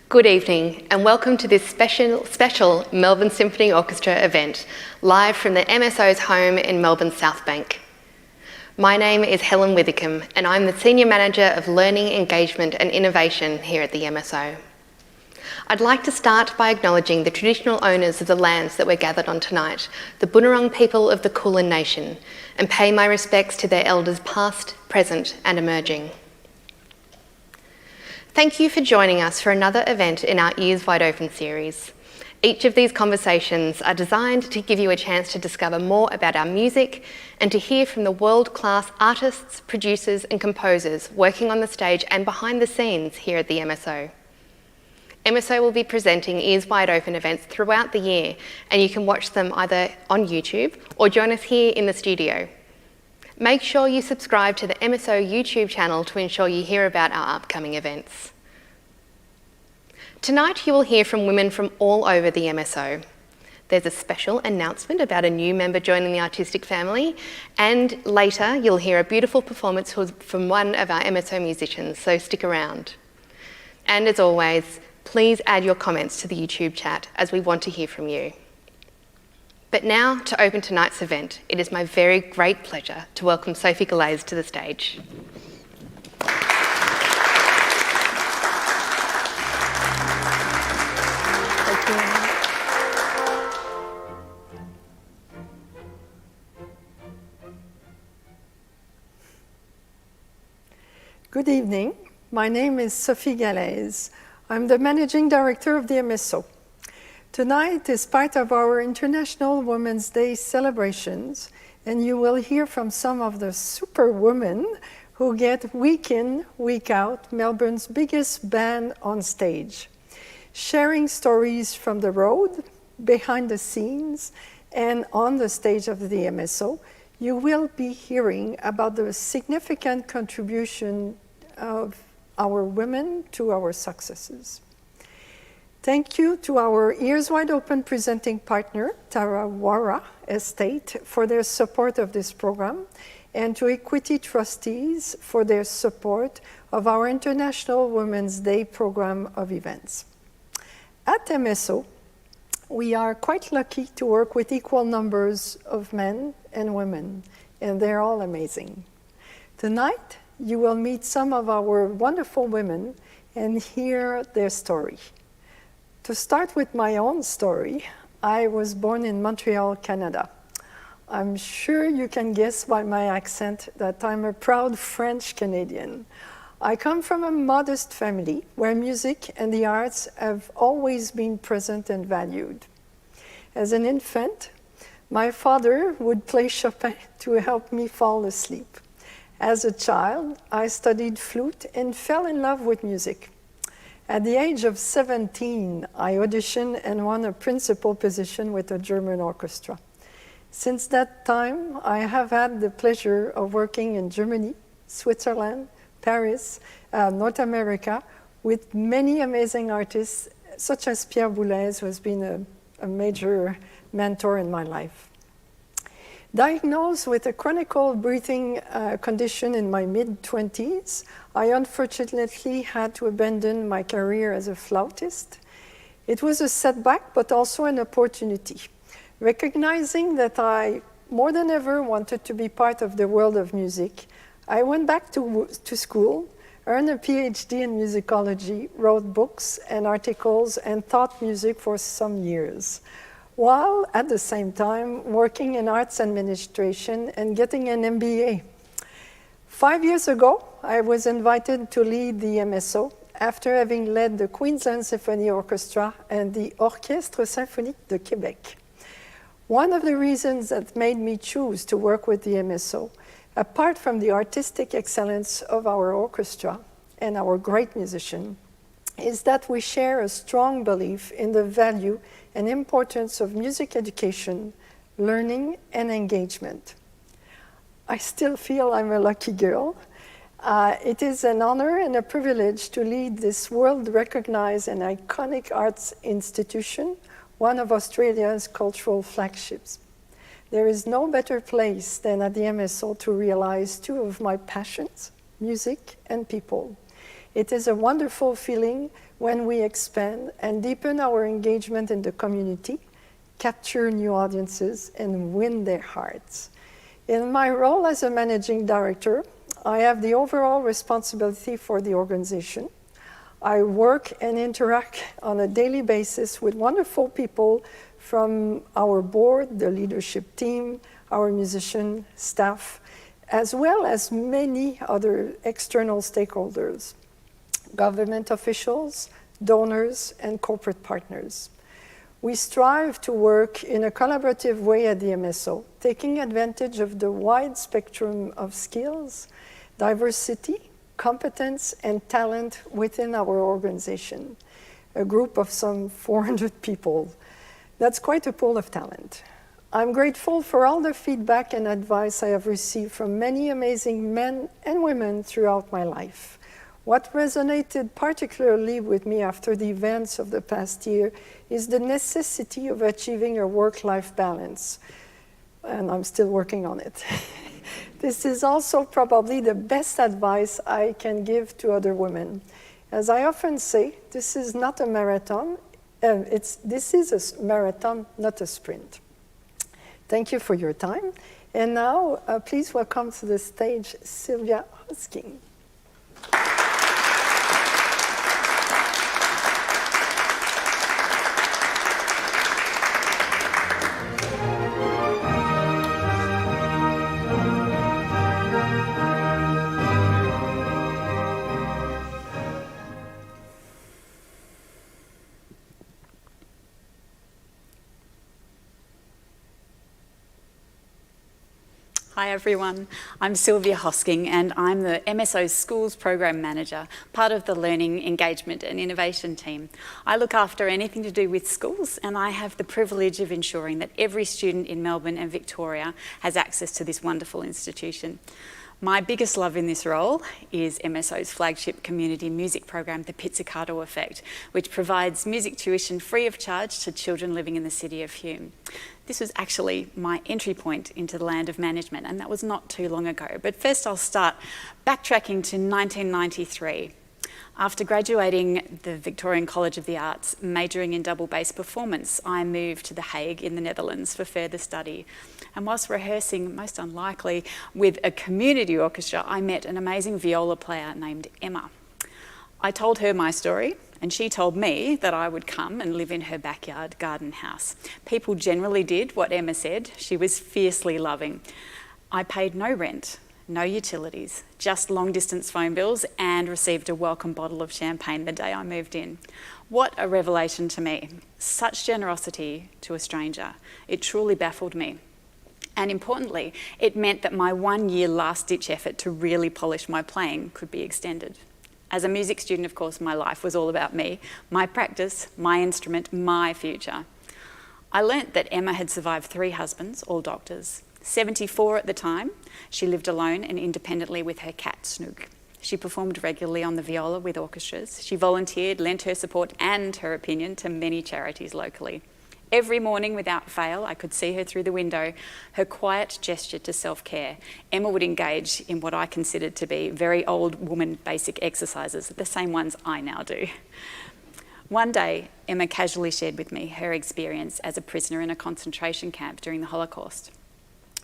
Good evening and welcome to this special Melbourne Symphony Orchestra event, live from the MSO's home in Melbourne's South Bank. My name is Helen Withicombe and I'm the Senior Manager of Learning, Engagement and Innovation here at the MSO. I'd like to start by acknowledging the traditional owners of the lands that we're gathered on tonight, the Boonwurrung people of the Kulin Nation, and pay my respects to their elders past, present and emerging. Thank you for joining us for another event in our Ears Wide Open series. Each of these conversations are designed to give you a chance to discover more about our music and to hear from the world-class artists, producers and composers working on the stage and behind the scenes here at the MSO. MSO will be presenting Ears Wide Open events throughout the year, and you can watch them either on YouTube or join us here in the studio. Make sure you subscribe to the MSO YouTube channel to ensure you hear about our upcoming events. Tonight you will hear from women from all over the MSO. There's a special announcement about a new member joining the artistic family, and later you'll hear a beautiful performance from one of our MSO musicians, so stick around. And as always, please add your comments to the YouTube chat as we want to hear from you. But now, to open tonight's event, it is my very great pleasure to welcome Sophie Galais to the stage. Good evening. My name is Sophie Galais. I'm the Managing Director of the MSO. Tonight is part of our International Women's Day celebrations, and you will hear from some of the Superwomen who get week in, week out Melbourne's biggest band on stage, sharing stories from the road, behind the scenes, and on the stage of the MSO. You will be hearing about the significant contribution of our women to our successes. Thank you to our Ears Wide Open presenting partner, TarraWarra Estate, for their support of this program, and to Equity Trustees for their support of our International Women's Day program of events. At MSO, we are quite lucky to work with equal numbers of men and women, and they're all amazing. Tonight, you will meet some of our wonderful women and hear their story. To start with my own story, I was born in Montreal, Canada. I'm sure you can guess by my accent that I'm a proud French Canadian. I come from a modest family where music and the arts have always been present and valued. As an infant, my father would play Chopin to help me fall asleep. As a child, I studied flute and fell in love with music. At the age of 17, I auditioned and won a principal position with a German orchestra. Since that time, I have had the pleasure of working in Germany, Switzerland, Paris, North America, with many amazing artists, such as Pierre Boulez, who has been a major mentor in my life. Diagnosed with a chronic breathing condition in my mid-20s, I unfortunately had to abandon my career as a flautist. It was a setback, but also an opportunity. Recognizing that I, more than ever, wanted to be part of the world of music, I went back to school, earned a PhD in musicology, wrote books and articles, and taught music for some years, while at the same time working in arts administration and getting an MBA. 5 years ago, I was invited to lead the MSO after having led the Queensland Symphony Orchestra and the Orchestre Symphonique de Québec. One of the reasons that made me choose to work with the MSO, apart from the artistic excellence of our orchestra and our great musicians, is that we share a strong belief in the value and importance of music education, learning, and engagement. I still feel I'm a lucky girl. It is an honor and a privilege to lead this world-recognized and iconic arts institution, one of Australia's cultural flagships. There is no better place than at the MSO to realize two of my passions, music and people. It is a wonderful feeling when we expand and deepen our engagement in the community, capture new audiences, and win their hearts. In my role as a managing director, I have the overall responsibility for the organization. I work and interact on a daily basis with wonderful people from our board, the leadership team, our musician staff, as well as many other external stakeholders, government officials, donors, and corporate partners. We strive to work in a collaborative way at the MSO, taking advantage of the wide spectrum of skills, diversity, competence, and talent within our organization, a group of some 400 people. That's quite a pool of talent. I'm grateful for all the feedback and advice I have received from many amazing men and women throughout my life. What resonated particularly with me after the events of the past year is the necessity of achieving a work-life balance, and I'm still working on it. This is also probably the best advice I can give to other women. As I often say, this is not a marathon, this is a marathon, not a sprint. Thank you for your time. And now, please welcome to the stage Sylvia Hosking. Hi everyone, I'm Sylvia Hosking and I'm the MSO Schools Program Manager, part of the Learning, Engagement and Innovation team. I look after anything to do with schools and I have the privilege of ensuring that every student in Melbourne and Victoria has access to this wonderful institution. My biggest love in this role is MSO's flagship community music program, the Pizzicato Effect, which provides music tuition free of charge to children living in the city of Hume. This was actually my entry point into the land of management, and that was not too long ago. But first I'll start backtracking to 1993. After graduating the Victorian College of the Arts, majoring in double bass performance, I moved to The Hague in the Netherlands for further study. And whilst rehearsing, most unlikely, with a community orchestra, I met an amazing viola player named Emma. I told her my story, and she told me that I would come and live in her backyard garden house. People generally did what Emma said. She was fiercely loving. I paid no rent, no utilities, just long-distance phone bills, and received a welcome bottle of champagne the day I moved in. What a revelation to me. Such generosity to a stranger. It truly baffled me. And importantly, it meant that my 1 year last-ditch effort to really polish my playing could be extended. As a music student, of course, my life was all about me, my practice, my instrument, my future. I learnt that Emma had survived 3 husbands, all doctors. 74 at the time, she lived alone and independently with her cat, Snook. She performed regularly on the viola with orchestras. She volunteered, lent her support and her opinion to many charities locally. Every morning, without fail, I could see her through the window, her quiet gesture to self-care. Emma would engage in what I considered to be very old woman basic exercises, the same ones I now do. One day, Emma casually shared with me her experience as a prisoner in a concentration camp during the Holocaust.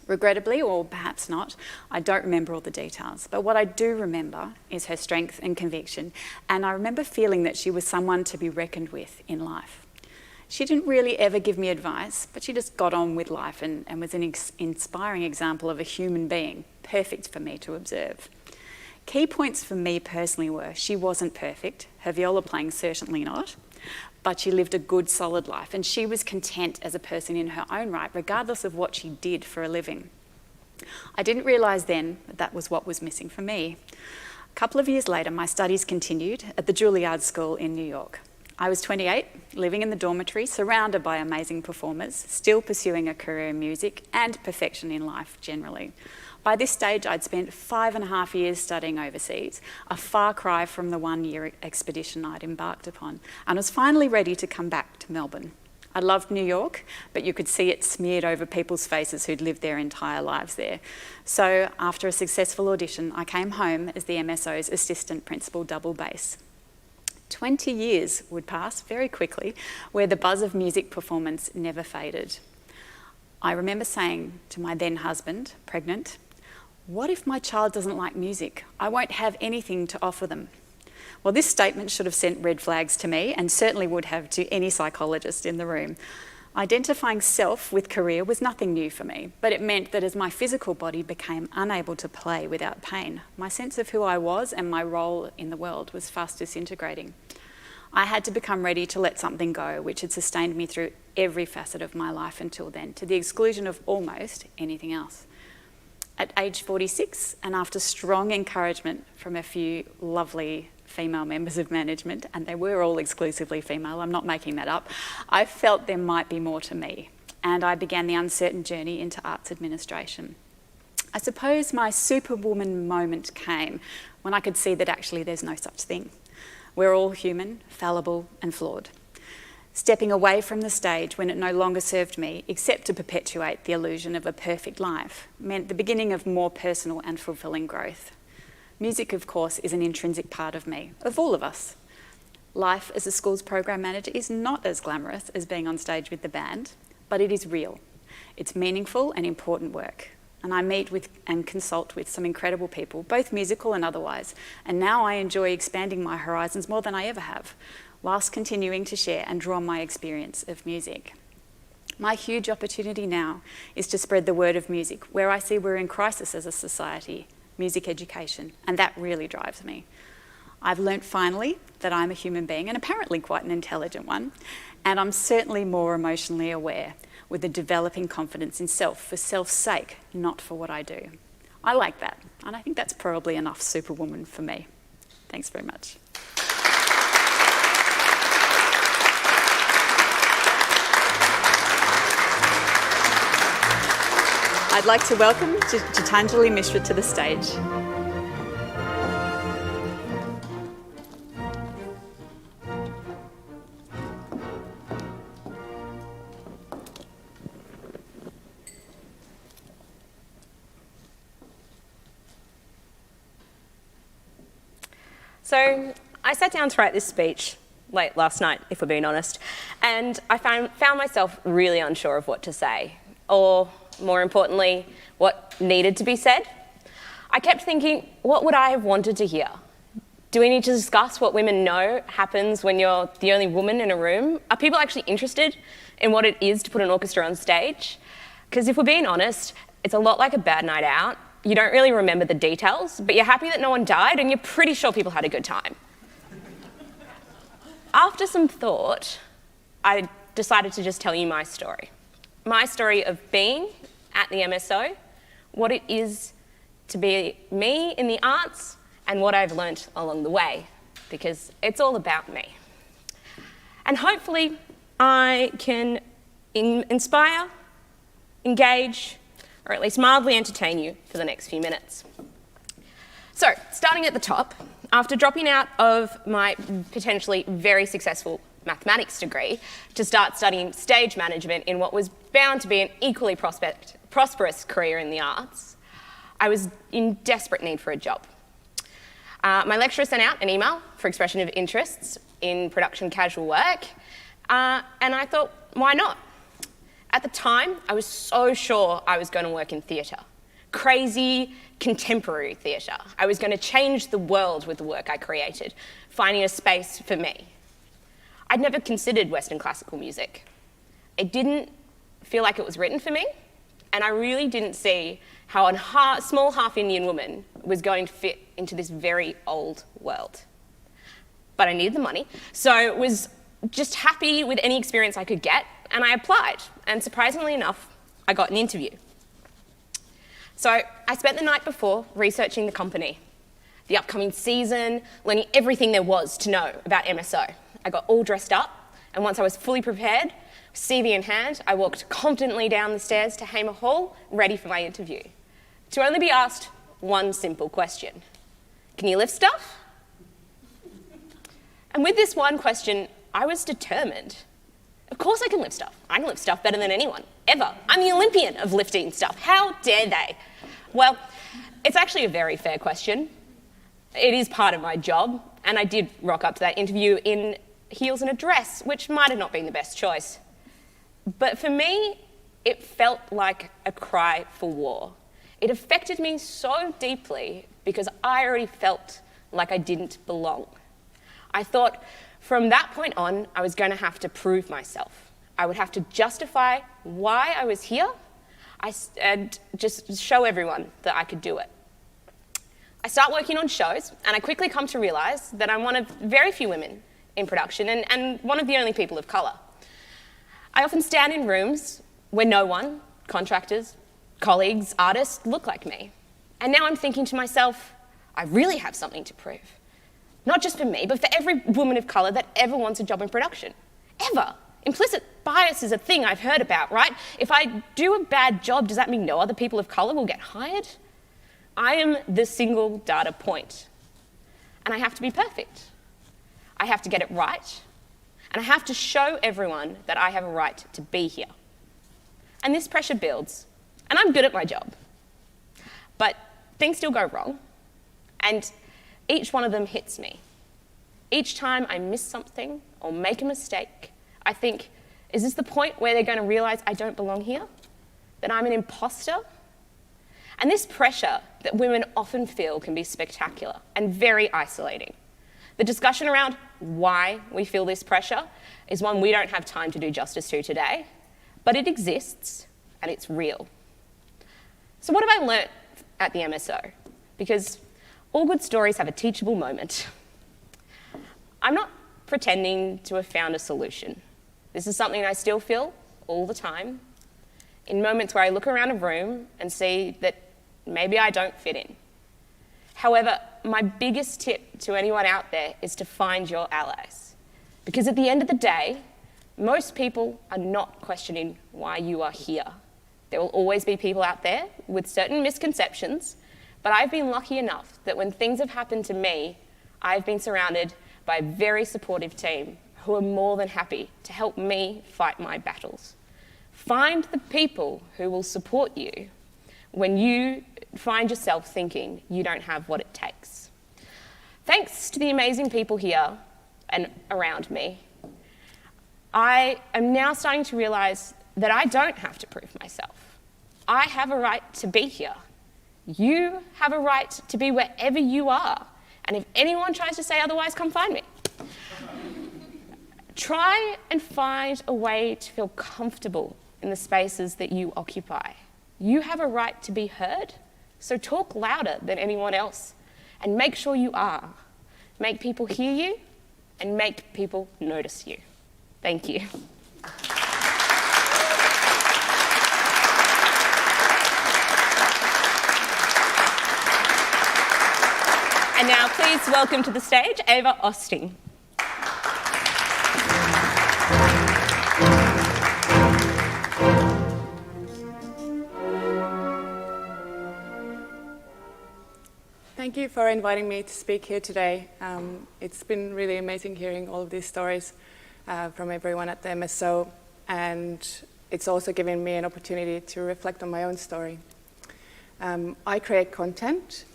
Regrettably, or perhaps not, I don't remember all the details, but what I do remember is her strength and conviction, and I remember feeling that she was someone to be reckoned with in life. She didn't really ever give me advice, but she just got on with life and was an inspiring example of a human being, perfect for me to observe. Key points for me personally were she wasn't perfect, her viola playing certainly not, but she lived a good, solid life, and she was content as a person in her own right, regardless of what she did for a living. I didn't realise then that that was what was missing for me. A couple of years later, my studies continued at the Juilliard School in New York. I was 28, living in the dormitory, surrounded by amazing performers, still pursuing a career in music and perfection in life generally. By this stage, I'd spent 5.5 years studying overseas, a far cry from the 1 year expedition I'd embarked upon, and was finally ready to come back to Melbourne. I loved New York, but you could see it smeared over people's faces who'd lived their entire lives there. So after a successful audition, I came home as the MSO's assistant principal double bass. 20 years would pass very quickly, where the buzz of music performance never faded. I remember saying to my then husband, pregnant, "What if my child doesn't like music? I won't have anything to offer them." Well, this statement should have sent red flags to me, and certainly would have to any psychologist in the room. Identifying self with career was nothing new for me, but it meant that as my physical body became unable to play without pain, my sense of who I was and my role in the world was fast disintegrating. I had to become ready to let something go, which had sustained me through every facet of my life until then, to the exclusion of almost anything else. At age 46, and after strong encouragement from a few lovely female members of management, and they were all exclusively female, I'm not making that up, I felt there might be more to me, and I began the uncertain journey into arts administration. I suppose my Superwoman moment came when I could see that actually there's no such thing. We're all human, fallible and flawed. Stepping away from the stage when it no longer served me, except to perpetuate the illusion of a perfect life, meant the beginning of more personal and fulfilling growth. Music, of course, is an intrinsic part of me, of all of us. Life as a schools program manager is not as glamorous as being on stage with the band, but it is real. It's meaningful and important work. And I meet with and consult with some incredible people, both musical and otherwise. And now I enjoy expanding my horizons more than I ever have, whilst continuing to share and draw on my experience of music. My huge opportunity now is to spread the word of music, where I see we're in crisis as a society, music education, and that really drives me. I've learnt finally that I'm a human being, and apparently quite an intelligent one, and I'm certainly more emotionally aware, with a developing confidence in self for self's sake, not for what I do. I like that, and I think that's probably enough Superwoman for me. Thanks very much. I'd like to welcome Gitanjali Mishra to the stage. So I sat down to write this speech late last night, if we're being honest, and I found myself really unsure of what to say, or more importantly, what needed to be said. I kept thinking, what would I have wanted to hear? Do we need to discuss what women know happens when you're the only woman in a room? Are people actually interested in what it is to put an orchestra on stage? Because if we're being honest, it's a lot like a bad night out. You don't really remember the details, but you're happy that no one died and you're pretty sure people had a good time. After some thought, I decided to just tell you my story. My story of being at the MSO, what it is to be me in the arts, and what I've learnt along the way, because it's all about me. And hopefully I can inspire, engage, or at least mildly entertain you for the next few minutes. So, starting at the top, after dropping out of my potentially very successful mathematics degree to start studying stage management in what was bound to be an equally prosperous career in the arts, I was in desperate need for a job. My lecturer sent out an email for expression of interests in production casual work, and I thought, why not? At the time, I was so sure I was going to work in theatre. Crazy, contemporary theatre. I was going to change the world with the work I created, finding a space for me. I'd never considered Western classical music. It didn't feel like it was written for me, and I really didn't see how a small half-Indian woman was going to fit into this very old world. But I needed the money, so was just happy with any experience I could get, and I applied, and surprisingly enough, I got an interview. So I spent the night before researching the company, the upcoming season, learning everything there was to know about MSO. I got all dressed up, and once I was fully prepared, CV in hand, I walked confidently down the stairs to Hamer Hall, ready for my interview, to only be asked one simple question. Can you lift stuff? And with this one question, I was determined. Of course I can lift stuff. I can lift stuff better than anyone, ever. I'm the Olympian of lifting stuff. How dare they? Well, it's actually a very fair question. It is part of my job, and I did rock up to that interview in heels and a dress, which might have not been the best choice. But for me, it felt like a cry for war. It affected me so deeply because I already felt like I didn't belong. I thought from that point on, I was going to have to prove myself. I would have to justify why I was here and just show everyone that I could do it. I start working on shows, and I quickly come to realise that I'm one of very few women in production and one of the only people of colour. I often stand in rooms where no one, contractors, colleagues, artists, look like me. And now I'm thinking to myself, I really have something to prove. Not just for me, but for every woman of colour that ever wants a job in production. Ever. Implicit bias is a thing I've heard about, right? If I do a bad job, does that mean no other people of colour will get hired? I am the single data point. And I have to be perfect. I have to get it right. And I have to show everyone that I have a right to be here. And this pressure builds. And I'm good at my job. But things still go wrong. And each one of them hits me. Each time I miss something or make a mistake, I think, is this the point where they're going to realise I don't belong here? That I'm an imposter? And this pressure that women often feel can be spectacular and very isolating. The discussion around why we feel this pressure is one we don't have time to do justice to today, but it exists and it's real. So what have I learnt at the MSO? Because all good stories have a teachable moment. I'm not pretending to have found a solution. This is something I still feel all the time, in moments where I look around a room and see that maybe I don't fit in. However, my biggest tip to anyone out there is to find your allies. Because at the end of the day, most people are not questioning why you are here. There will always be people out there with certain misconceptions, but I've been lucky enough that when things have happened to me, I've been surrounded by a very supportive team who are more than happy to help me fight my battles. Find the people who will support you when you find yourself thinking you don't have what it takes. Thanks to the amazing people here and around me, I am now starting to realise that I don't have to prove myself. I have a right to be here. You have a right to be wherever you are. And if anyone tries to say otherwise, come find me. Try and find a way to feel comfortable in the spaces that you occupy. You have a right to be heard, so talk louder than anyone else and make sure you are. Make people hear you and make people notice you. Thank you. And now please welcome to the stage Ava Osting. Thank you for inviting me to speak here today. It's been really amazing hearing all of these stories from everyone at the MSO, and it's also given me an opportunity to reflect on my own story. I create content,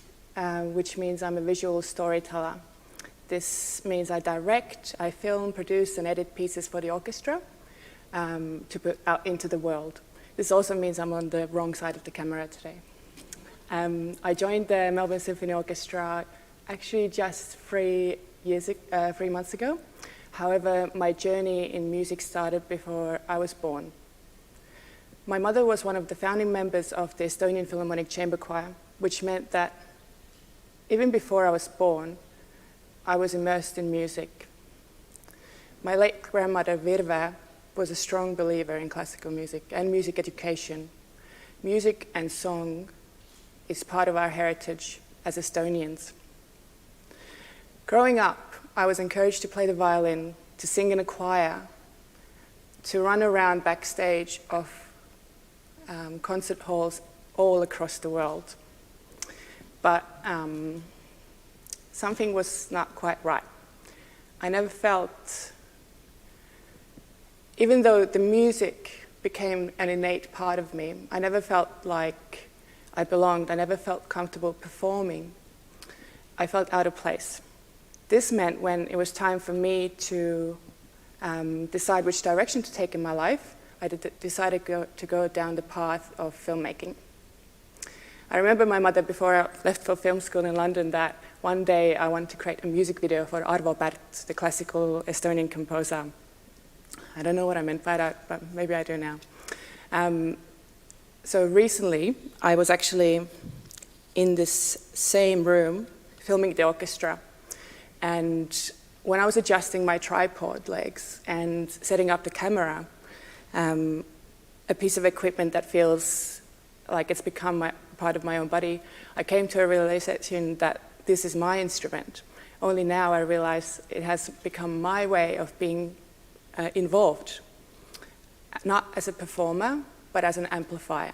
which means I'm a visual storyteller. This means I direct, I film, produce, and edit pieces for the orchestra to put out into the world. This also means I'm on the wrong side of the camera today. I joined the Melbourne Symphony Orchestra actually just 3 months ago. However, my journey in music started before I was born. My mother was one of the founding members of the Estonian Philharmonic Chamber Choir, which meant that even before I was born, I was immersed in music. My late grandmother, Virve, was a strong believer in classical music and music education. Music and song is part of our heritage as Estonians. Growing up, I was encouraged to play the violin, to sing in a choir, to run around backstage of concert halls all across the world. But something was not quite right. I never felt even though the music became an innate part of me, I never felt like I belonged. I never felt comfortable performing. I felt out of place. This meant when it was time for me to decide which direction to take in my life, I decided to go down the path of filmmaking. I remember my mother, before I left for film school in London, that one day I wanted to create a music video for Arvo Pärt, the classical Estonian composer. I don't know what I meant by that, but maybe I do now. So recently, I was actually in this same room filming the orchestra. And when I was adjusting my tripod legs and setting up the camera, a piece of equipment that feels like it's become part of my own body, I came to a realization that this is my instrument. Only now I realize it has become my way of being involved, not as a performer, but as an amplifier.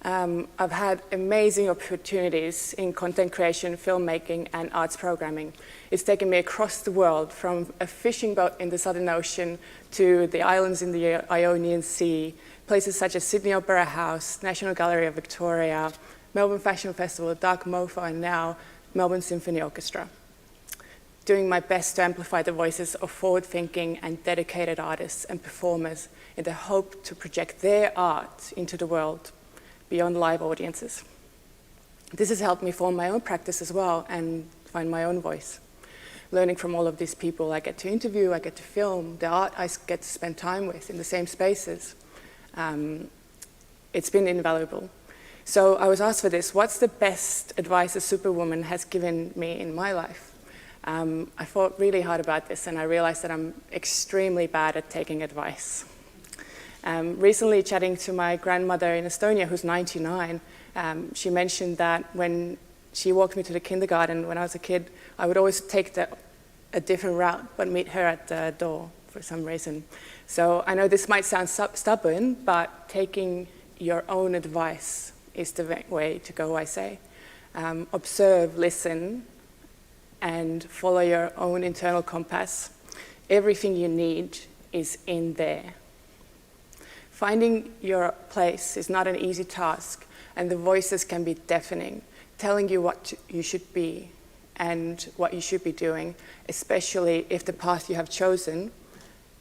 I've had amazing opportunities in content creation, filmmaking, and arts programming. It's taken me across the world, from a fishing boat in the Southern Ocean to the islands in the Ionian Sea, places such as Sydney Opera House, National Gallery of Victoria, Melbourne Fashion Festival, Dark Mofo, and now Melbourne Symphony Orchestra. Doing my best to amplify the voices of forward-thinking and dedicated artists and performers in the hope to project their art into the world beyond live audiences. This has helped me form my own practice as well and find my own voice. Learning from all of these people I get to interview, I get to film, the art I get to spend time with in the same spaces. It's been invaluable. So I was asked for this: what's the best advice a Superwoman has given me in my life? I thought really hard about this, and I realized that I'm extremely bad at taking advice. Recently, chatting to my grandmother in Estonia, who's 99, she mentioned that when she walked me to the kindergarten when I was a kid, I would always take a different route, but meet her at the door for some reason. So I know this might sound stubborn, but taking your own advice is the way to go, I say. Observe, listen, and follow your own internal compass. Everything you need is in there. Finding your place is not an easy task, and the voices can be deafening, telling you what you should be and what you should be doing, especially if the path you have chosen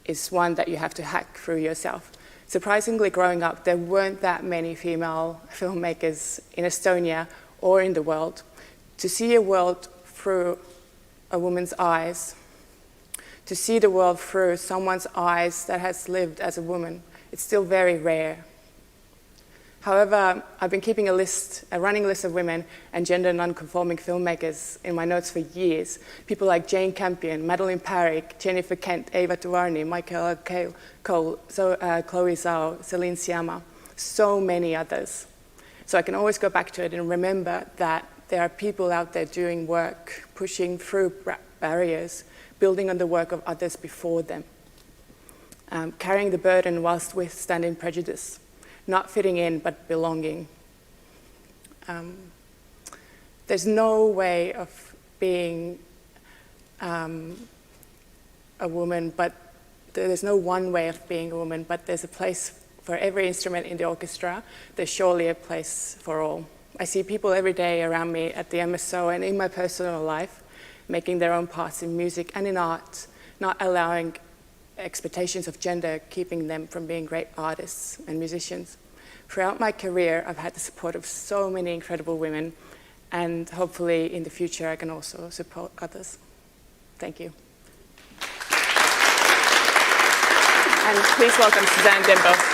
is one that you have to hack through yourself. Surprisingly, growing up, there weren't that many female filmmakers in Estonia or in the world. To see a world through a woman's eyes, to see the world through someone's eyes that has lived as a woman, it's still very rare. However, I've been keeping a running list of women and gender non-conforming filmmakers in my notes for years. People like Jane Campion, Madeline Parrick, Jennifer Kent, Eva Tuvarni, Michaela Cole, Chloe Zhao, Celine Sciamma, so many others. So I can always go back to it and remember that there are people out there doing work, pushing through barriers, building on the work of others before them, carrying the burden whilst withstanding prejudice. Not fitting in, but belonging. There's no way of being a woman, but there's no one way of being a woman, but there's a place for every instrument in the orchestra. There's surely a place for all. I see people every day around me at the MSO and in my personal life making their own paths in music and in art, not allowing expectations of gender keeping them from being great artists and musicians. Throughout my career, I've had the support of so many incredible women, and hopefully in the future I can also support others. Thank you. And please welcome Suzanne Dembo.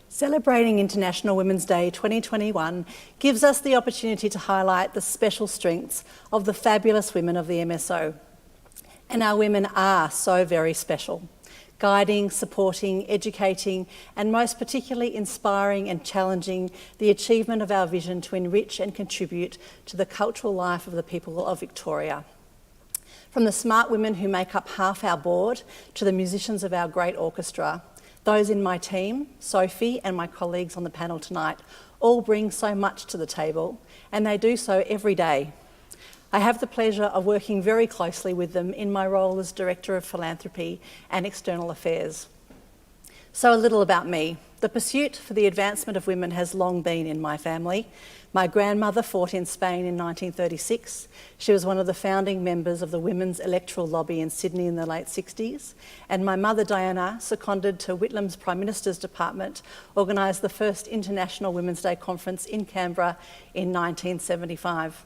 Celebrating International Women's Day 2021 gives us the opportunity to highlight the special strengths of the fabulous women of the MSO. And our women are so very special, guiding, supporting, educating, and most particularly inspiring and challenging the achievement of our vision to enrich and contribute to the cultural life of the people of Victoria. From the smart women who make up half our board to the musicians of our great orchestra, those in my team, Sophie and my colleagues on the panel tonight, all bring so much to the table, and they do so every day. I have the pleasure of working very closely with them in my role as Director of Philanthropy and External Affairs. So a little about me. The pursuit for the advancement of women has long been in my family. My grandmother fought in Spain in 1936. She was one of the founding members of the Women's Electoral Lobby in Sydney in the late 60s. And my mother, Diana, seconded to Whitlam's Prime Minister's Department, organised the first International Women's Day Conference in Canberra in 1975.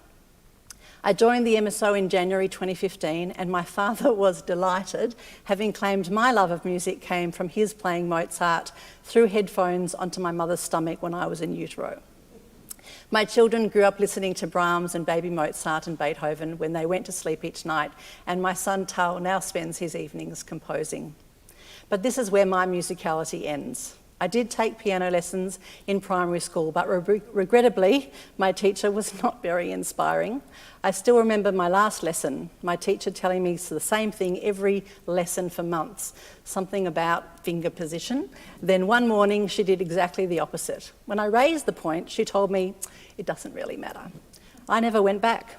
I joined the MSO in January 2015, and my father was delighted, having claimed my love of music came from his playing Mozart through headphones onto my mother's stomach when I was in utero. My children grew up listening to Brahms and baby Mozart and Beethoven when they went to sleep each night, and my son Tal now spends his evenings composing. But this is where my musicality ends. I did take piano lessons in primary school, but regrettably, my teacher was not very inspiring. I still remember my last lesson, my teacher telling me the same thing every lesson for months, something about finger position. Then one morning, she did exactly the opposite. When I raised the point, she told me, it doesn't really matter. I never went back.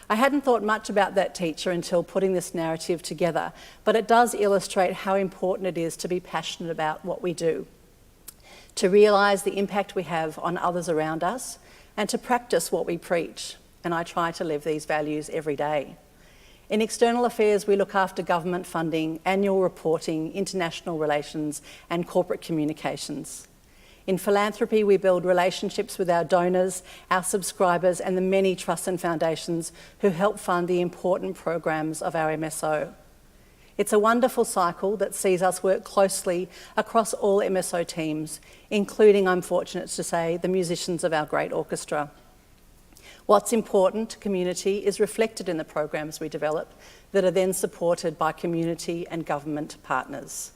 I hadn't thought much about that teacher until putting this narrative together, but it does illustrate how important it is to be passionate about what we do, to realise the impact we have on others around us, and to practice what we preach. And I try to live these values every day. In external affairs, we look after government funding, annual reporting, international relations, and corporate communications. In philanthropy, we build relationships with our donors, our subscribers, and the many trusts and foundations who help fund the important programs of our MSO. It's a wonderful cycle that sees us work closely across all MSO teams, including, I'm fortunate to say, the musicians of our great orchestra. What's important to community is reflected in the programs we develop that are then supported by community and government partners.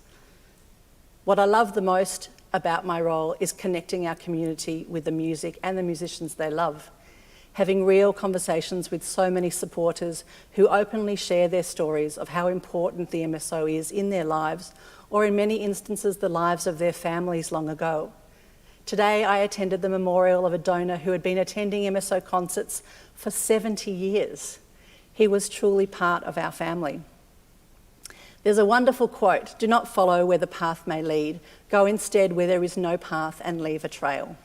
What I love the most about my role is connecting our community with the music and the musicians they love, having real conversations with so many supporters who openly share their stories of how important the MSO is in their lives, or in many instances the lives of their families long ago. Today I attended the memorial of a donor who had been attending MSO concerts for 70 years. He was truly part of our family. There's a wonderful quote, "Do not follow where the path may lead, go instead where there is no path and leave a trail."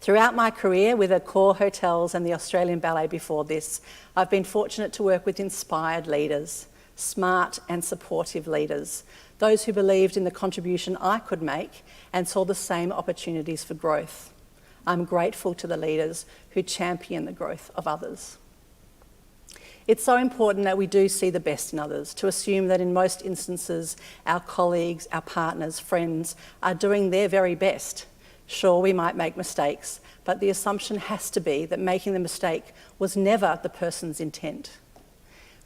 Throughout my career with Accor Hotels and the Australian Ballet before this, I've been fortunate to work with inspired leaders, smart and supportive leaders, those who believed in the contribution I could make and saw the same opportunities for growth. I'm grateful to the leaders who champion the growth of others. It's so important that we do see the best in others, to assume that in most instances our colleagues, our partners, friends are doing their very best. Sure, we might make mistakes, but the assumption has to be that making the mistake was never the person's intent.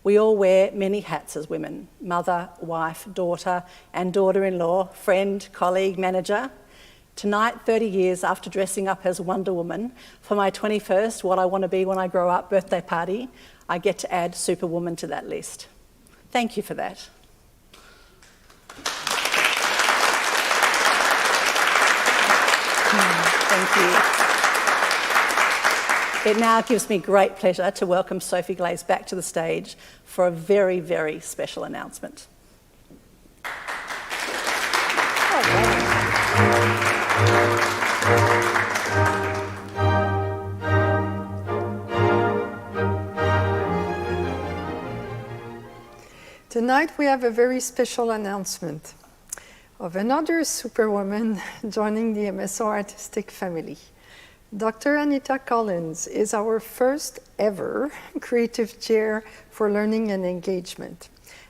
We all wear many hats as women: mother, wife, daughter, and daughter-in-law, friend, colleague, manager. Tonight, 30 years after dressing up as Wonder Woman for my 21st What I Want to Be When I Grow Up birthday party, I get to add Superwoman to that list. Thank you for that. Thank you. It now gives me great pleasure to welcome Sophie Glaze back to the stage for a very, very special announcement. Tonight we have a very special announcement of another superwoman joining the MSO artistic family. Dr. Anita Collins is our first ever Creative Chair for Learning and Engagement.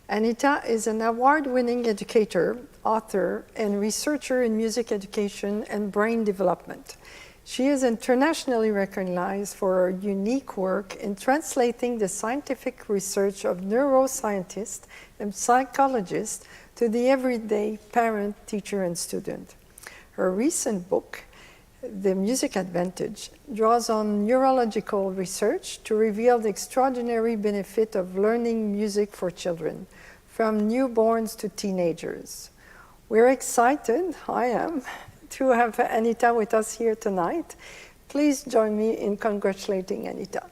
Anita is an award-winning educator, author, and researcher in music education and brain development. She is internationally recognized for her unique work in translating the scientific research of neuroscientists and psychologists to the everyday parent, teacher, and student. Her recent book, The Music Advantage, draws on neurological research to reveal the extraordinary benefit of learning music for children, from newborns to teenagers. We're excited, I am, to have Anita with us here tonight. Please join me in congratulating Anita.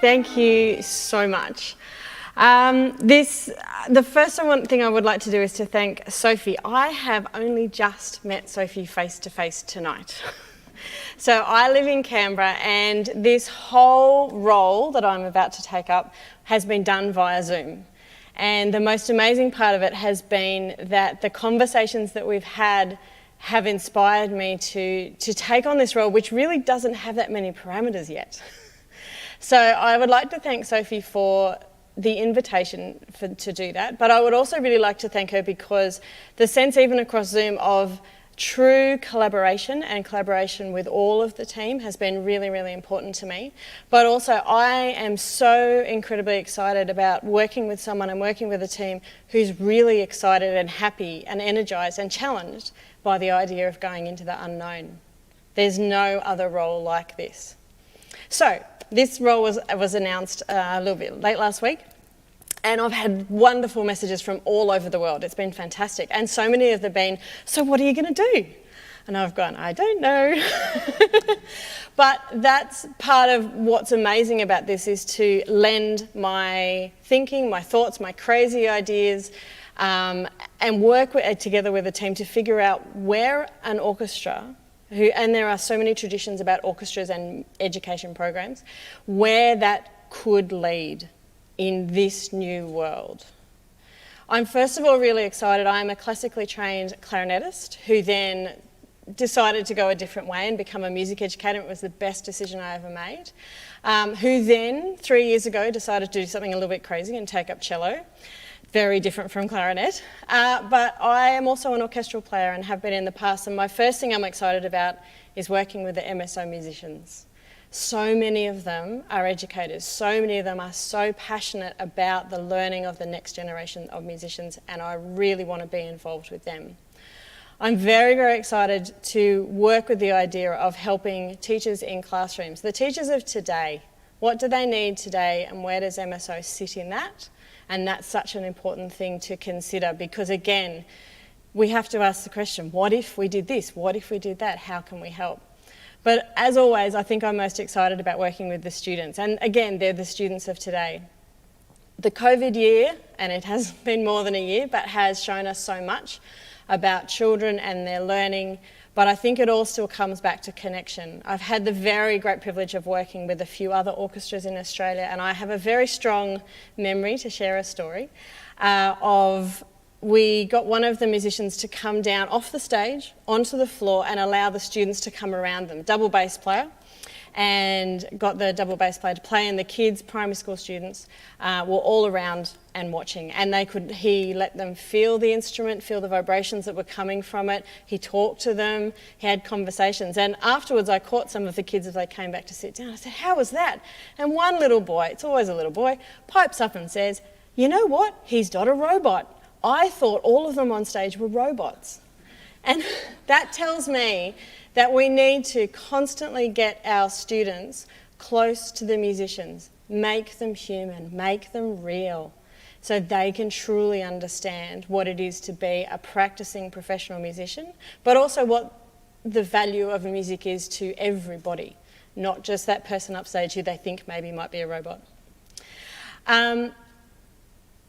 Thank you so much. The first thing I would like to do is to thank Sophie. I have only just met Sophie face to face tonight. So I live in Canberra, and this whole role that I'm about to take up has been done via Zoom. And the most amazing part of it has been that the conversations that we've had have inspired me to take on this role, which really doesn't have that many parameters yet. So I would like to thank Sophie for the invitation to do that, but I would also really like to thank her because the sense even across Zoom of true collaboration and collaboration with all of the team has been really, really important to me. But also I am so incredibly excited about working with someone and working with a team who's really excited and happy and energised and challenged by the idea of going into the unknown. There's no other role like this. So this role was announced a little bit late last week, and I've had wonderful messages from all over the world. It's been fantastic. And so many of them have been, so what are you going to do? And I've gone, I don't know. But that's part of what's amazing about this, is to lend my thinking, my thoughts, my crazy ideas, and work together with a team to figure out where an orchestra, and there are so many traditions about orchestras and education programs, where that could lead in this new world. I'm first of all really excited. I'm a classically trained clarinetist who then decided to go a different way and become a music educator. It was the best decision I ever made. Who then, 3 years ago, decided to do something a little bit crazy and take up cello. Very different from clarinet. But I am also an orchestral player and have been in the past, and my first thing I'm excited about is working with the MSO musicians. So many of them are educators, so many of them are so passionate about the learning of the next generation of musicians, and I really want to be involved with them. I'm very, very excited to work with the idea of helping teachers in classrooms. The teachers of today, what do they need today, and where does MSO sit in that? And that's such an important thing to consider, because again, we have to ask the question, what if we did this? What if we did that? How can we help? But as always, I think I'm most excited about working with the students. And again, they're the students of today. The COVID year, and it has been more than a year, but has shown us so much about children and their learning. But I think it all still comes back to connection. I've had the very great privilege of working with a few other orchestras in Australia, and I have a very strong memory to share a story we got one of the musicians to come down off the stage onto the floor and allow the students to come around them, double bass player, and got the double bass player to play, and the kids, primary school students, were all around and watching, and he let them feel the instrument, feel the vibrations that were coming from it. He talked to them, he had conversations, and afterwards I caught some of the kids as they came back to sit down. I said, how was that? And one little boy, it's always a little boy, pipes up and says, you know what, he's got a robot. I thought all of them on stage were robots. And that tells me that we need to constantly get our students close to the musicians, make them human, make them real, so they can truly understand what it is to be a practicing professional musician, but also what the value of music is to everybody, not just that person upstage who they think maybe might be a robot.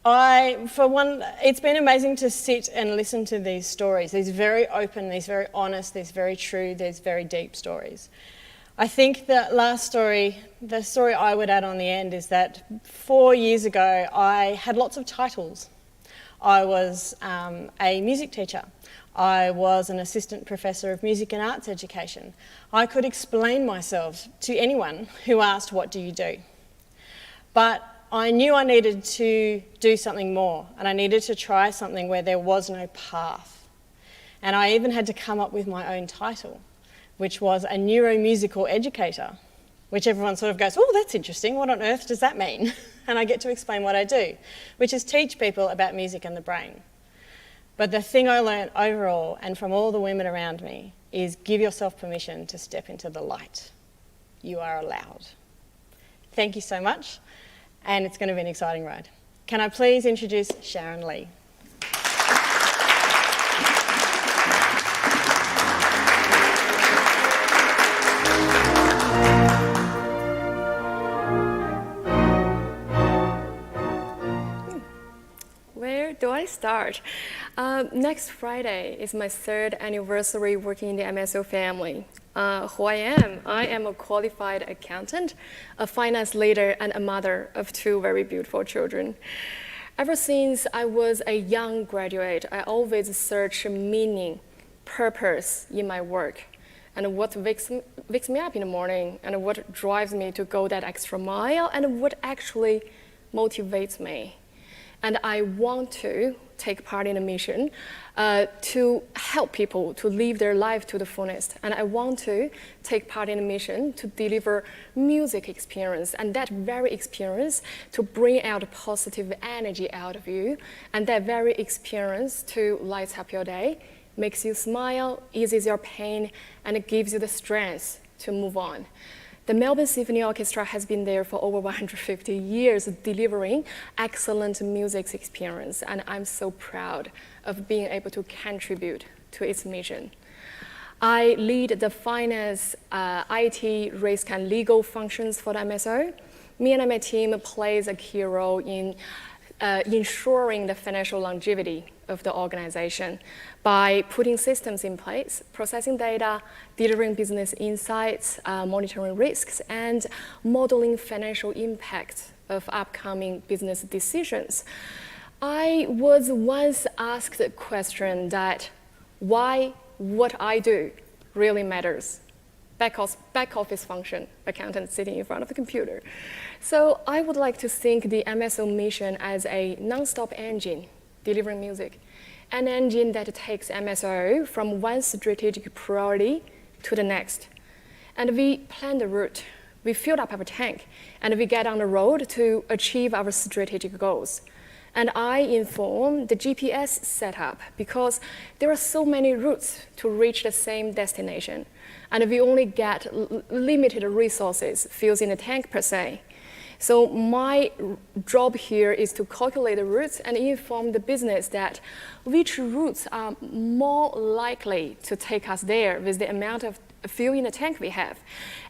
It's been amazing to sit and listen to these stories, these very open, these very honest, these very true, these very deep stories. I think the last story, the story I would add on the end, is that 4 years ago I had lots of titles. I was a music teacher. I was an assistant professor of music and arts education. I could explain myself to anyone who asked, what do you do? But I knew I needed to do something more, and I needed to try something where there was no path. And I even had to come up with my own title, which was a neuromusical educator. which everyone sort of goes, oh, that's interesting, what on earth does that mean? And I get to explain what I do, which is teach people about music and the brain. But the thing I learned overall, and from all the women around me, is give yourself permission to step into the light. You are allowed. Thank you so much, and it's going to be an exciting ride. Can I please introduce Sharon Lee? Where do I start? Next Friday is my 3rd anniversary working in the MSO family. Who I am a qualified accountant, a finance leader, and a mother of 2 very beautiful children. Ever since I was a young graduate, I always search meaning, purpose in my work, and what wakes me up in the morning, and what drives me to go that extra mile, and what actually motivates me. And I want to take part in a mission to help people to live their life to the fullest. And I want to take part in a mission to deliver music experience, and that very experience to bring out positive energy out of you, and that very experience to light up your day, makes you smile, eases your pain, and it gives you the strength to move on. The Melbourne Symphony Orchestra has been there for over 150 years, delivering excellent music experience, and I'm so proud of being able to contribute to its mission. I lead the finance, IT, risk, and legal functions for the MSO. Me and my team plays a key role in ensuring the financial longevity of the organization by putting systems in place, processing data, delivering business insights, monitoring risks, and modeling financial impact of upcoming business decisions. I was once asked a question that why what I do really matters. Back office function, accountant sitting in front of the computer. So I would like to think the MSO mission as a non-stop engine delivering music, an engine that takes MSO from one strategic priority to the next. And we plan the route, we fill up our tank, and we get on the road to achieve our strategic goals. And I inform the GPS setup because there are so many routes to reach the same destination. And we only get limited resources filled in the tank per se. So my job here is to calculate the routes and inform the business that which routes are more likely to take us there with the amount of fuel in the tank we have,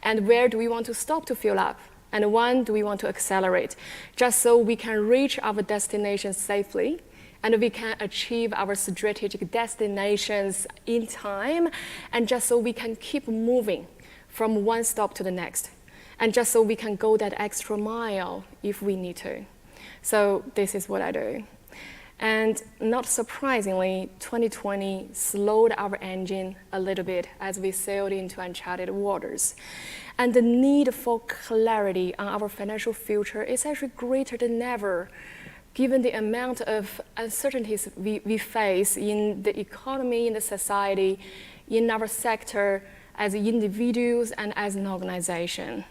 and where do we want to stop to fill up, and when do we want to accelerate, just so we can reach our destination safely and we can achieve our strategic destinations in time, and just so we can keep moving from one stop to the next, and just so we can go that extra mile if we need to. So this is what I do. And not surprisingly, 2020 slowed our engine a little bit as we sailed into uncharted waters. And the need for clarity on our financial future is actually greater than ever, given the amount of uncertainties we face in the economy, in the society, in our sector, as individuals and as an organization.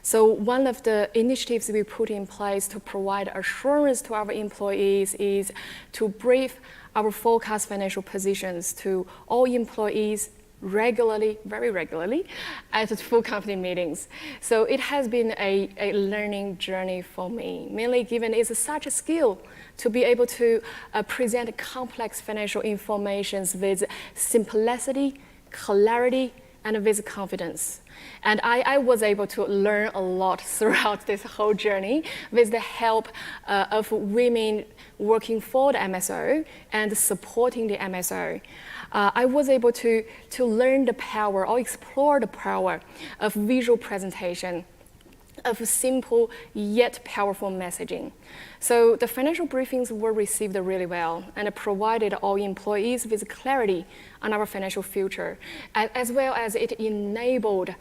So one of the initiatives we put in place to provide assurance to our employees is to brief our forecast financial positions to all employees regularly, very regularly, at the full company meetings. So it has been a learning journey for me, mainly given it's such a skill to be able to present complex financial information with simplicity, clarity, and with confidence. And I was able to learn a lot throughout this whole journey with the help of women working for the MSO and supporting the MSO. I was able to learn the power or explore the power of visual presentation, of simple yet powerful messaging. So the financial briefings were received really well and provided all employees with clarity on our financial future, as well as it enabled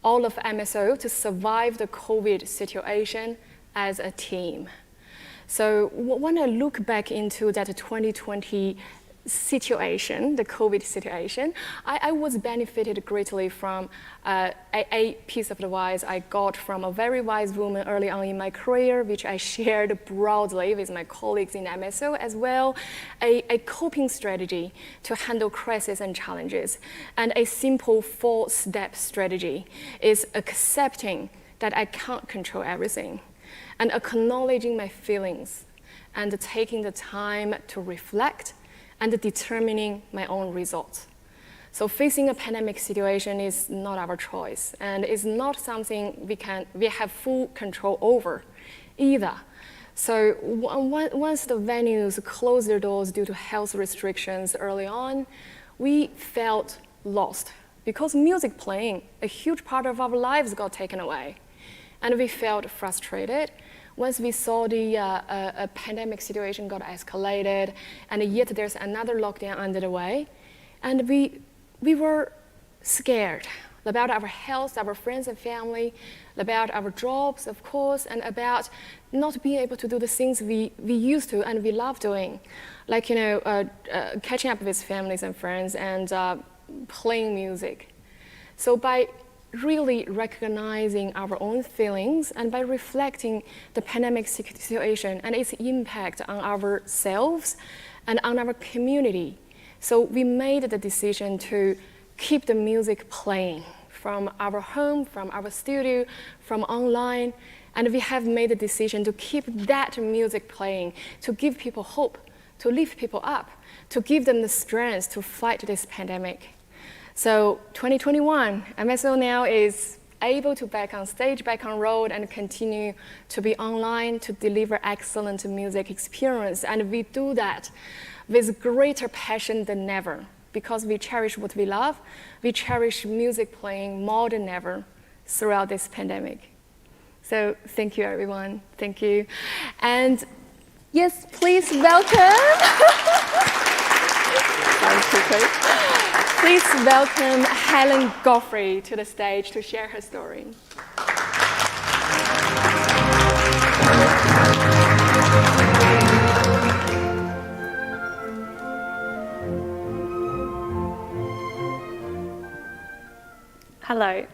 all of MSO to survive the COVID situation as a team. So when I look back into that 2020 situation, the COVID situation, I was benefited greatly from a piece of advice I got from a very wise woman early on in my career, which I shared broadly with my colleagues in MSO as well, a coping strategy to handle crises and challenges. And a simple 4-step strategy is accepting that I can't control everything, and acknowledging my feelings, and taking the time to reflect, and determining my own results. So facing a pandemic situation is not our choice, and is not something we have full control over either. So once the venues closed their doors due to health restrictions early on, we felt lost because music playing, a huge part of our lives got taken away. And we felt frustrated once we saw the pandemic situation got escalated, and yet there's another lockdown under the way. And we were scared about our health, our friends and family, about our jobs, of course, and about not being able to do the things we used to and we love doing, like catching up with families and friends and playing music. So by really recognizing our own feelings and by reflecting the pandemic situation and its impact on ourselves and on our community. So we made the decision to keep the music playing from our home, from our studio, from online, and we have made the decision to keep that music playing, to give people hope, to lift people up, to give them the strength to fight this pandemic. So 2021, MSO now is able to back on stage, back on road, and continue to be online to deliver excellent music experience. And we do that with greater passion than ever because we cherish what we love. We cherish music playing more than ever throughout this pandemic. So thank you, everyone. Thank you. And yes, please welcome. Please welcome Helen Godfrey to the stage to share her story. Hello.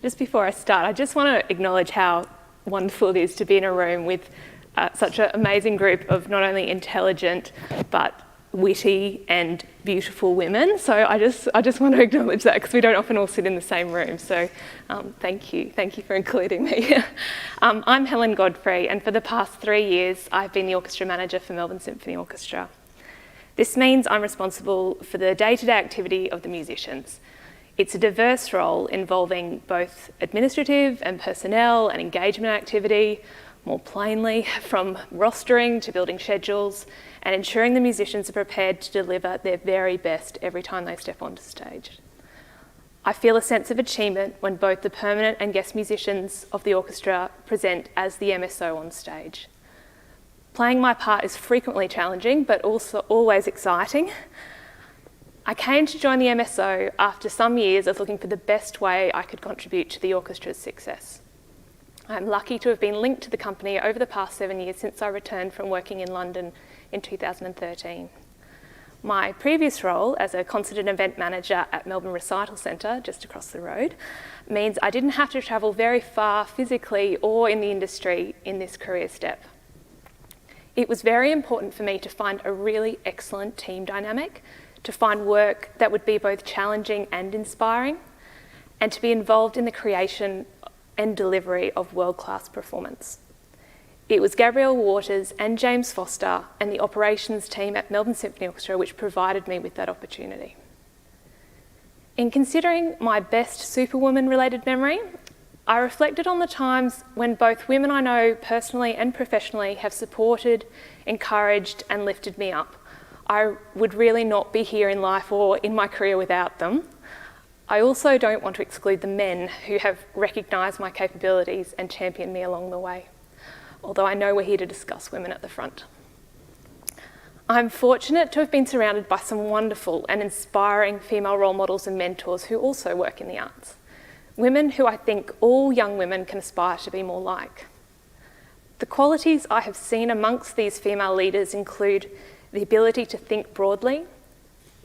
Just before I start, I just want to acknowledge how wonderful it is to be in a room with such an amazing group of not only intelligent but witty and beautiful women. So I just want to acknowledge that because we don't often all sit in the same room. So thank you for including me. I'm Helen Godfrey, and for the past 3 years I've been the orchestra manager for Melbourne Symphony Orchestra. This means I'm responsible for the day-to-day activity of the musicians. It's a diverse role involving both administrative and personnel and engagement activity, more plainly, from rostering to building schedules and ensuring the musicians are prepared to deliver their very best every time they step onto stage. I feel a sense of achievement when both the permanent and guest musicians of the orchestra present as the MSO on stage. Playing my part is frequently challenging, but also always exciting. I came to join the MSO after some years of looking for the best way I could contribute to the orchestra's success. I'm lucky to have been linked to the company over the past 7 years since I returned from working in London in 2013. My previous role as a concert and event manager at Melbourne Recital Centre, just across the road, means I didn't have to travel very far physically or in the industry in this career step. It was very important for me to find a really excellent team dynamic, to find work that would be both challenging and inspiring, and to be involved in the creation and delivery of world-class performance. It was Gabrielle Waters and James Foster and the operations team at Melbourne Symphony Orchestra which provided me with that opportunity. In considering my best Superwoman-related memory, I reflected on the times when both women I know personally and professionally have supported, encouraged and lifted me up. I would really not be here in life or in my career without them. I also don't want to exclude the men who have recognised my capabilities and championed me along the way, although I know we're here to discuss women at the front. I'm fortunate to have been surrounded by some wonderful and inspiring female role models and mentors who also work in the arts. Women who I think all young women can aspire to be more like. The qualities I have seen amongst these female leaders include the ability to think broadly,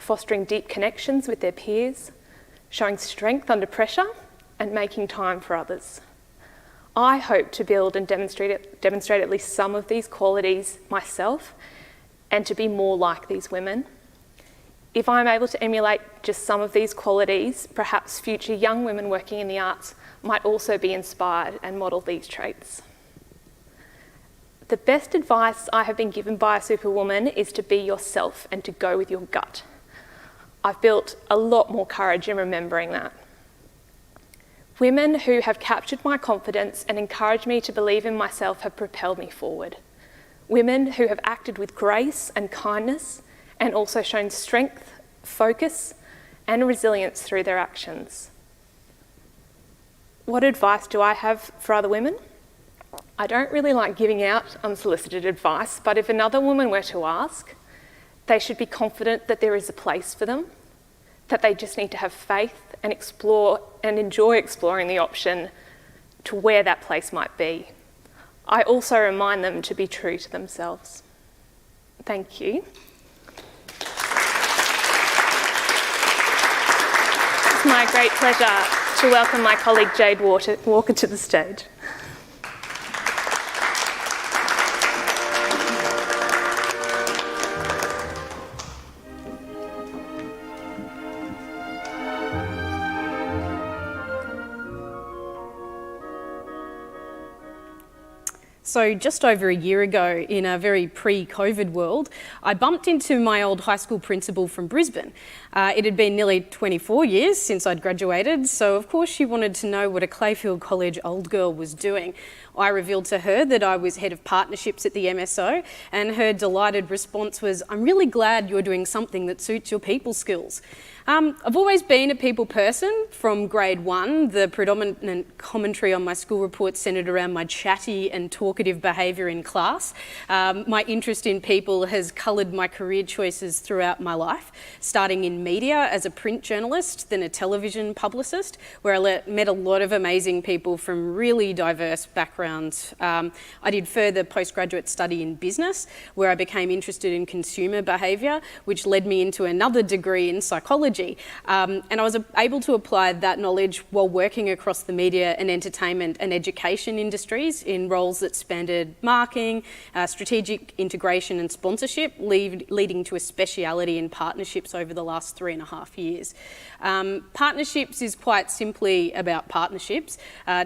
fostering deep connections with their peers, showing strength under pressure, and making time for others. I hope to build and demonstrate at least some of these qualities myself and to be more like these women. If I'm able to emulate just some of these qualities, perhaps future young women working in the arts might also be inspired and model these traits. The best advice I have been given by a superwoman is to be yourself and to go with your gut. I've built a lot more courage in remembering that. Women who have captured my confidence and encouraged me to believe in myself have propelled me forward. Women who have acted with grace and kindness and also shown strength, focus, and resilience through their actions. What advice do I have for other women? I don't really like giving out unsolicited advice, but if another woman were to ask, they should be confident that there is a place for them, that they just need to have faith and explore and enjoy exploring the option to where that place might be. I also remind them to be true to themselves. Thank you. It's my great pleasure to welcome my colleague Jade Walker to the stage. So just over a year ago, in a very pre-COVID world, I bumped into my old high school principal from Brisbane. It had been nearly 24 years since I'd graduated, so of course she wanted to know what a Clayfield College old girl was doing. I revealed to her that I was head of partnerships at the MSO, and her delighted response was, "I'm really glad you're doing something that suits your people skills." I've always been a people person from grade 1. The predominant commentary on my school report centred around my chatty and talkative behaviour in class. My interest in people has coloured my career choices throughout my life, starting in media as a print journalist, then a television publicist, where I met a lot of amazing people from really diverse backgrounds. I did further postgraduate study in business, where I became interested in consumer behaviour, which led me into another degree in psychology. And I was able to apply that knowledge while working across the media and entertainment and education industries in roles that spanned marketing, strategic integration and sponsorship, leading to a speciality in partnerships over the last 3.5 years. Partnerships is quite simply about partnerships,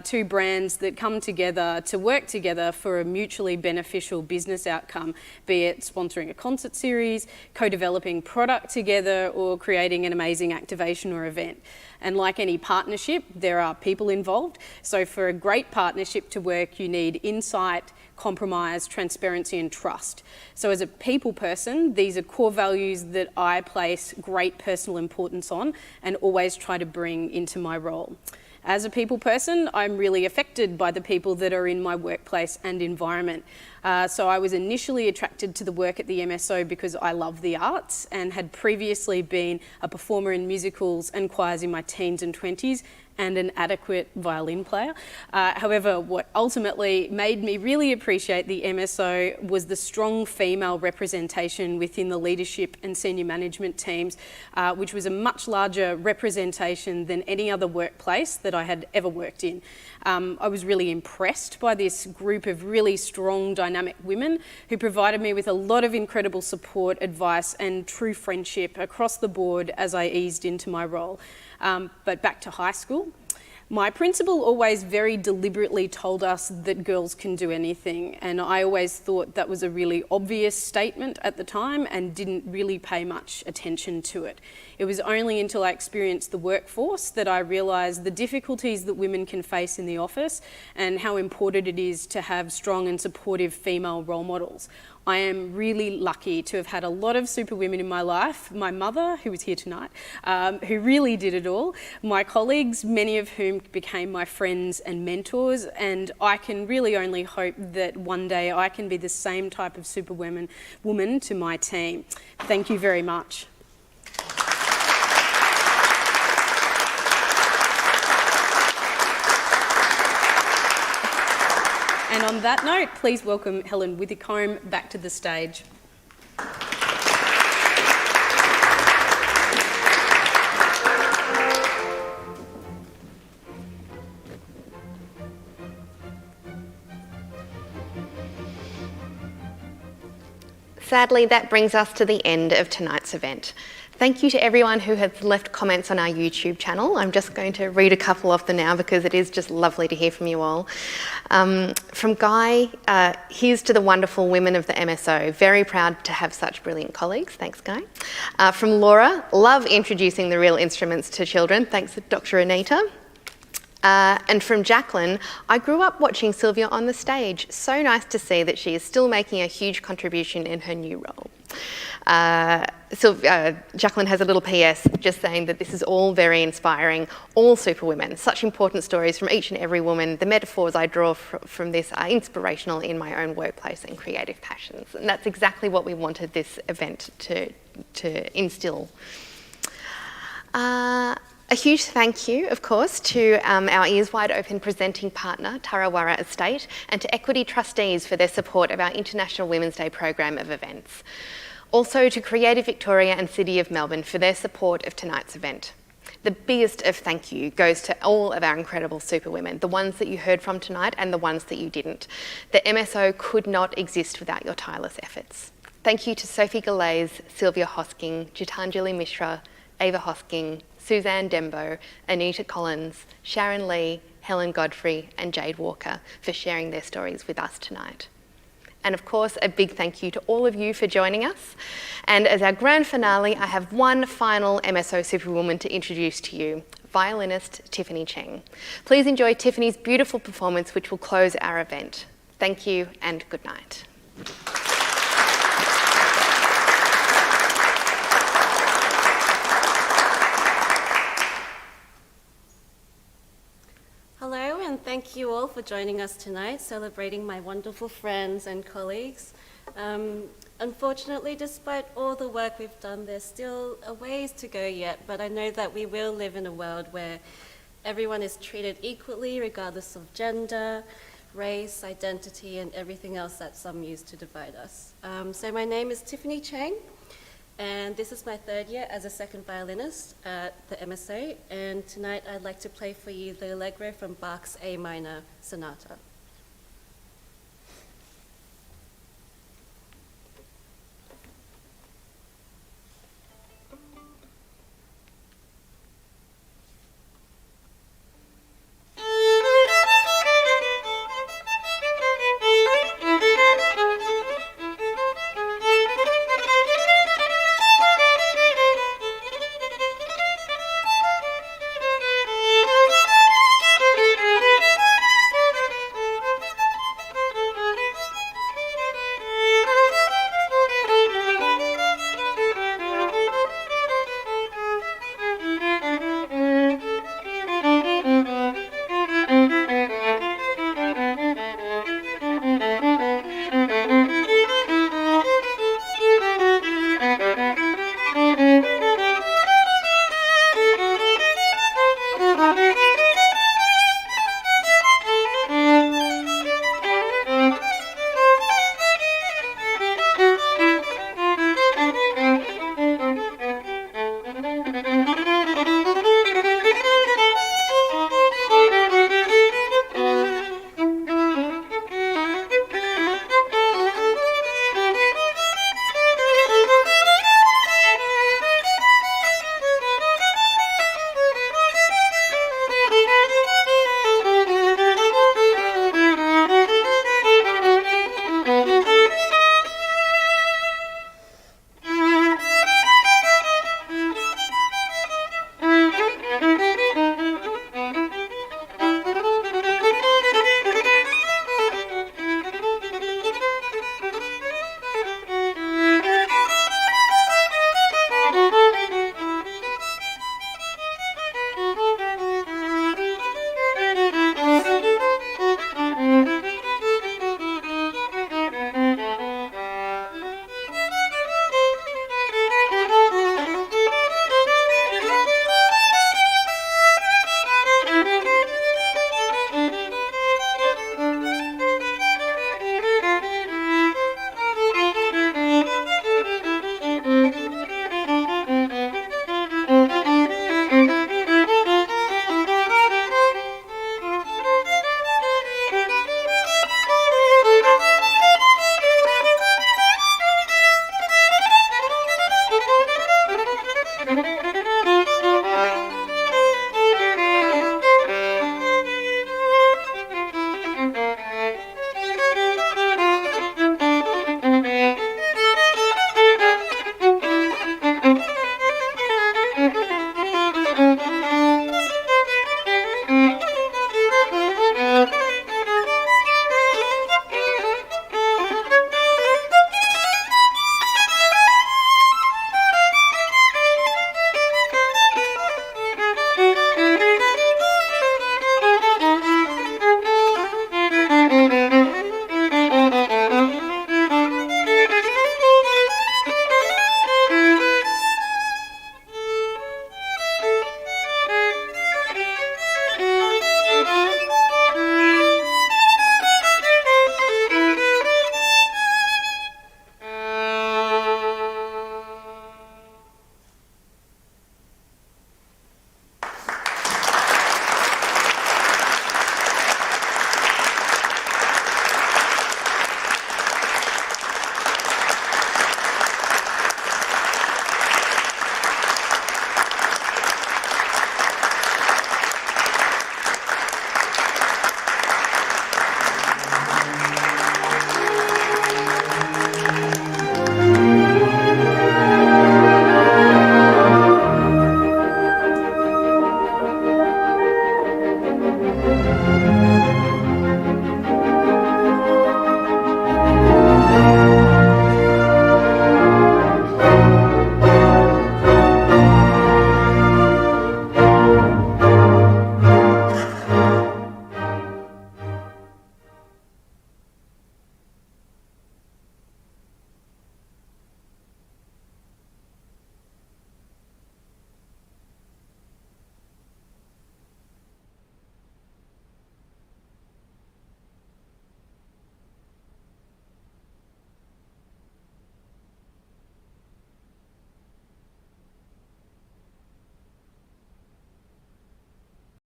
two brands that come together to work together for a mutually beneficial business outcome, be it sponsoring a concert series, co-developing product together, or creating an amazing activation or event. And like any partnership, there are people involved. So for a great partnership to work, you need insight, compromise, transparency and trust. So as a people person, these are core values that I place great personal importance on and always try to bring into my role. As a people person, I'm really affected by the people that are in my workplace and environment. So I was initially attracted to the work at the MSO because I love the arts and had previously been a performer in musicals and choirs in my teens and 20s and an adequate violin player. However, what ultimately made me really appreciate the MSO was the strong female representation within the leadership and senior management teams, which was a much larger representation than any other workplace that I had ever worked in. I was really impressed by this group of really strong, dynamic women who provided me with a lot of incredible support, advice and true friendship across the board as I eased into my role. But back to high school. My principal always very deliberately told us that girls can do anything, and I always thought that was a really obvious statement at the time and didn't really pay much attention to it. It was only until I experienced the workforce that I realised the difficulties that women can face in the office and how important it is to have strong and supportive female role models. I am really lucky to have had a lot of superwomen in my life. My mother, who is here tonight, who really did it all. My colleagues, many of whom became my friends and mentors, and I can really only hope that one day I can be the same type of superwoman to my team. Thank you very much. And on that note, please welcome Helen Withicombe back to the stage. sadly, that brings us to the end of tonight's event. Thank you to everyone who has left comments on our YouTube channel. I'm just going to read a couple of them now because it is just lovely to hear from you all. From Guy, here's to the wonderful women of the MSO. Very proud to have such brilliant colleagues. Thanks, Guy. From Laura, love introducing the real instruments to children. Thanks, Dr. Anita. And from Jacqueline, I grew up watching Sylvia on the stage. So nice to see that she is still making a huge contribution in her new role. Jacqueline has a little PS just saying that this is all very inspiring, all superwomen, such important stories from each and every woman. The metaphors I draw from this are inspirational in my own workplace and creative passions. And that's exactly what we wanted this event to instill. A huge thank you, of course, to our Ears Wide Open presenting partner, TarraWarra Estate, and to Equity Trustees for their support of our International Women's Day program of events. Also to Creative Victoria and City of Melbourne for their support of tonight's event. The biggest of thank you goes to all of our incredible superwomen, the ones that you heard from tonight and the ones that you didn't. The MSO could not exist without your tireless efforts. Thank you to Sophie Galaise, Sylvia Hosking, Gitanjali Mishra, Ava Hosking, Suzanne Dembo, Anita Collins, Sharon Lee, Helen Godfrey and Jade Walker for sharing their stories with us tonight. And of course, a big thank you to all of you for joining us. And as our grand finale, I have one final MSO Superwoman to introduce to you, violinist Tiffany Cheng. Please enjoy Tiffany's beautiful performance, which will close our event. Thank you and good night. Hello, and thank you all for joining us tonight, celebrating my wonderful friends and colleagues. Unfortunately, despite all the work we've done, there's still a ways to go yet, but I know that we will live in a world where everyone is treated equally, regardless of gender, race, identity, and everything else that some use to divide us. So my name is Tiffany Cheng, and this is my third year as a second violinist at the MSO, and tonight I'd like to play for you the Allegro from Bach's A minor sonata.